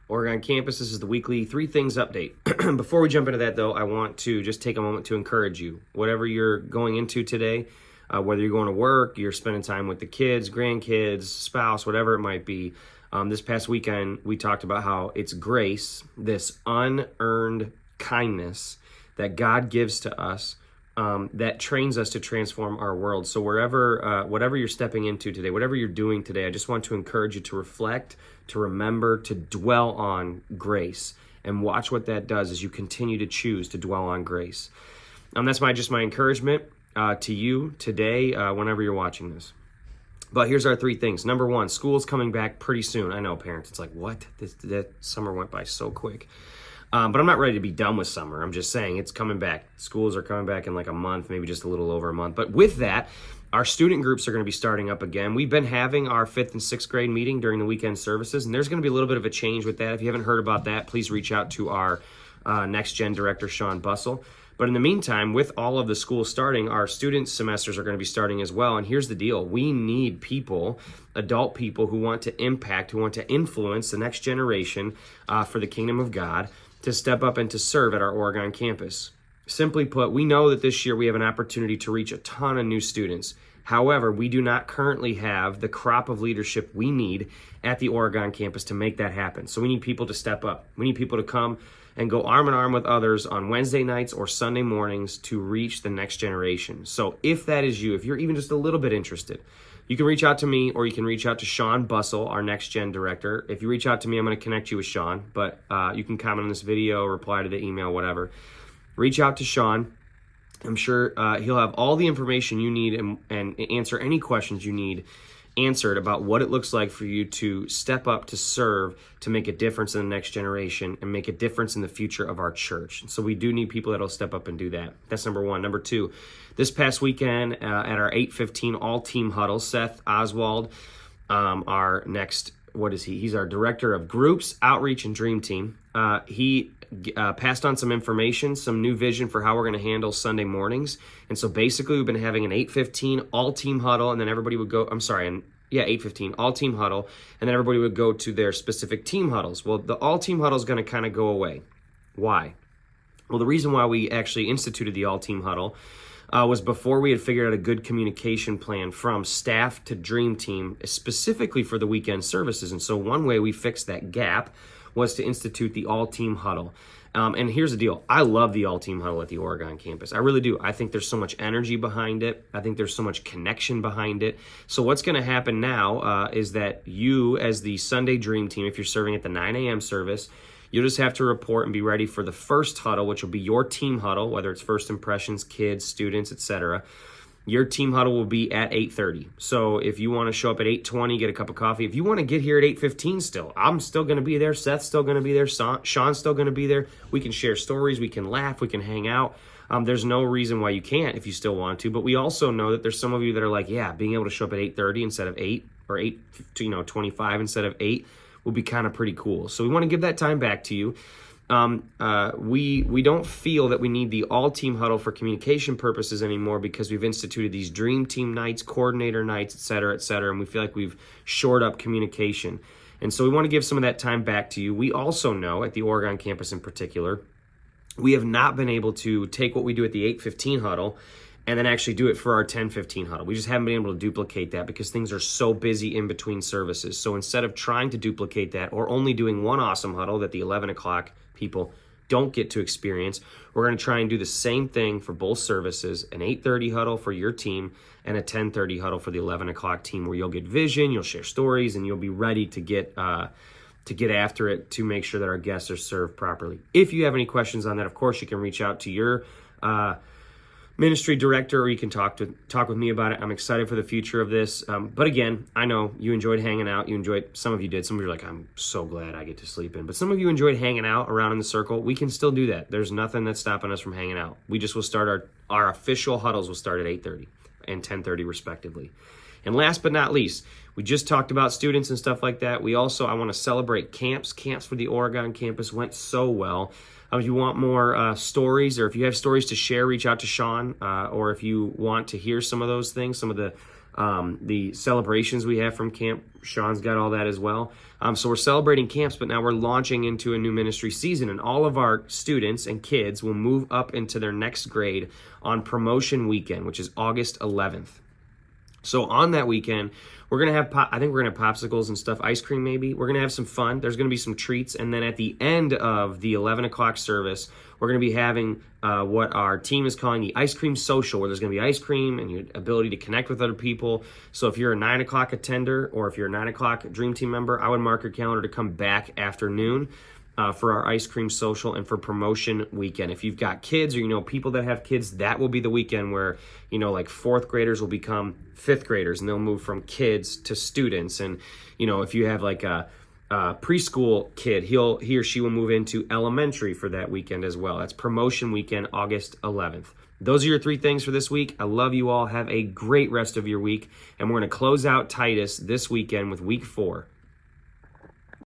Oregon Campus. This is the weekly 3 Things update. Before we jump into that, though, I want to just take a moment to encourage you. Whatever you're going into today, whether you're going to work, you're spending time with the kids, grandkids, spouse, whatever it might be. This past weekend, we talked about how it's grace, this unearned kindness that God gives to us, that trains us to transform our world. So whatever you're stepping into today, whatever you're doing today, I just want to encourage you to reflect, to remember, to dwell on grace, and watch what that does as you continue to choose to dwell on grace. That's my encouragement to you today, whenever you're watching this. But here's our 3 things. Number 1, school's coming back pretty soon. I know, parents, it's like, what? That summer went by so quick. But I'm not ready to be done with summer. I'm just saying it's coming back. Schools are coming back in like a month, maybe just a little over a month. But with that, our student groups are going to be starting up again. We've been having our 5th and 6th grade meeting during the weekend services, and there's going to be a little bit of a change with that. If you haven't heard about that, please reach out to our Next Gen Director, Sean Bussell. But in the meantime, with all of the schools starting, our student semesters are going to be starting as well. And here's the deal. We need people, adult people who want to impact, who want to influence the next generation for the kingdom of God, to step up and to serve at our Oregon campus. Simply put, we know that this year we have an opportunity to reach a ton of new students. However, we do not currently have the crop of leadership we need at the Oregon campus to make that happen. So we need people to step up. We need people to come and go arm in arm with others on Wednesday nights or Sunday mornings to reach the next generation. So if that is you, if you're even just a little bit interested, you can reach out to me, or you can reach out to Sean Bussell, our Next Gen Director. If you reach out to me, I'm going to connect you with Sean, but you can comment on this video, reply to the email, whatever. Reach out to Sean. I'm sure he'll have all the information you need and answer any questions you need answered about what it looks like for you to step up, to serve, to make a difference in the next generation and make a difference in the future of our church. So we do need people that'll step up and do that. That's number 1. Number 2, this past weekend at our 8:15 all-team huddle, Seth Oswald, our next, he's our Director of Groups, Outreach, and Dream Team. He passed on some information, some new vision for how we're going to handle Sunday mornings. And so basically we've been having an 8:15 all-team huddle, and then everybody would go, 8:15 all-team huddle, and then everybody would go to their specific team huddles. Well, the all-team huddle is going to kind of go away. Why? Well, the reason why we actually instituted the all-team huddle was before we had figured out a good communication plan from staff to Dream Team, specifically for the weekend services. And so one way we fixed that gap was to institute the all-team huddle. And here's the deal. I love the all-team huddle at the Oregon campus. I really do. I think there's so much energy behind it. I think there's so much connection behind it. So what's going to happen now is that you, as the Sunday Dream Team, if you're serving at the 9 a.m. service, you'll just have to report and be ready for the first huddle, which will be your team huddle, whether it's first impressions, kids, students, etc. Your team huddle will be at 8:30. So if you want to show up at 8:20, get a cup of coffee. If you want to get here at 8:15 still, I'm still going to be there. Seth's still going to be there. Sean's still going to be there. We can share stories. We can laugh. We can hang out. There's no reason why you can't if you still want to. But we also know that there's some of you that are like, yeah, being able to show up at 8:30 instead of 8, or 8:25 instead of 8 will be kind of pretty cool. So we want to give that time back to you. We don't feel that we need the all-team huddle for communication purposes anymore, because we've instituted these Dream Team nights, coordinator nights, et cetera, and we feel like we've shored up communication. And so we want to give some of that time back to you. We also know at the Oregon campus in particular, we have not been able to take what we do at the 8:15 huddle and then actually do it for our 10:15 huddle. We just haven't been able to duplicate that because things are so busy in between services. So instead of trying to duplicate that, or only doing one awesome huddle that the 11 o'clock people don't get to experience, we're going to try and do the same thing for both services, an 8:30 huddle for your team and a 10:30 huddle for the 11 o'clock team, where you'll get vision, you'll share stories, and you'll be ready to get after it to make sure that our guests are served properly. If you have any questions on that, of course, you can reach out to your ministry director, or you can talk with me about it. I'm excited for the future of this. But again, I know you enjoyed hanging out. Some of you did. Some of you are like, I'm so glad I get to sleep in. But some of you enjoyed hanging out around in the circle. We can still do that. There's nothing that's stopping us from hanging out. We just will start our official huddles will start at 8:30 and 10:30 respectively. And last but not least, we just talked about students and stuff like that. I want to celebrate camps. Camps for the Oregon campus went so well. If you want more stories, or if you have stories to share, reach out to Sean. Or if you want to hear some of those things, some of the the celebrations we have from camp. Sean's got all that as well. So we're celebrating camps, but now we're launching into a new ministry season, and all of our students and kids will move up into their next grade on promotion weekend, which is August 11th. So on that weekend, we're going to have, I think we're going to have popsicles and stuff, ice cream maybe. We're going to have some fun. There's going to be some treats. And then at the end of the 11 o'clock service, we're going to be having what our team is calling the ice cream social, where there's going to be ice cream and your ability to connect with other people. So if you're a 9 o'clock attender or if you're a 9 o'clock Dream Team member, I would mark your calendar to come back afternoon for our ice cream social and for promotion weekend. If you've got kids or you know people that have kids, that will be the weekend where, you know, like fourth graders will become fifth graders and they'll move from kids to students. And, you know, if you have like a preschool kid, he or she will move into elementary for that weekend as well. That's promotion weekend, August 11th. Those are your 3 things for this week. I love you all. Have a great rest of your week. And we're going to close out Titus this weekend with week 4.